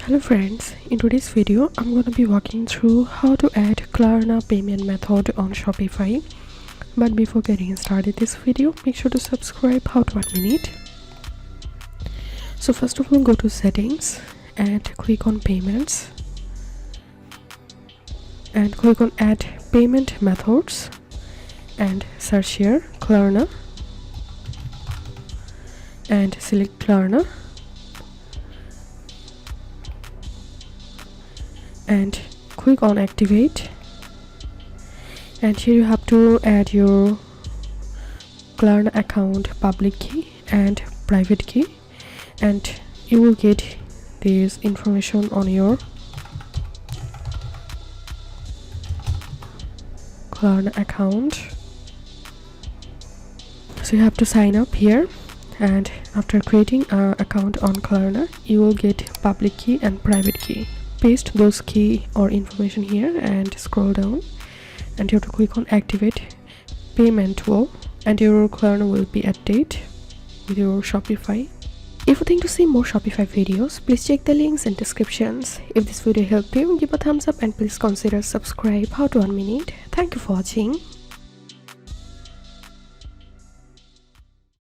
Hello friends, in today's video I'm going to be walking through how to add Klarna payment method on Shopify. But before getting started this video, make sure to subscribe how to 1 minute. So first of all, go to settings and click on payments and click on add payment methods and search here Klarna and select Klarna and click on activate, and here you have to add your Klarna account public key and private key, and you will get this information on your Klarna account. So you have to sign up here, and after creating an account on Klarna you will get public key and private key. Paste those key or information here and scroll down, and you have to click on activate payment tool, and your Klarna will be updated with your Shopify. If you think to see more Shopify videos, please check the links in descriptions. If this video helped you, give a thumbs up and please consider subscribe how to 1 minute. Thank you for watching.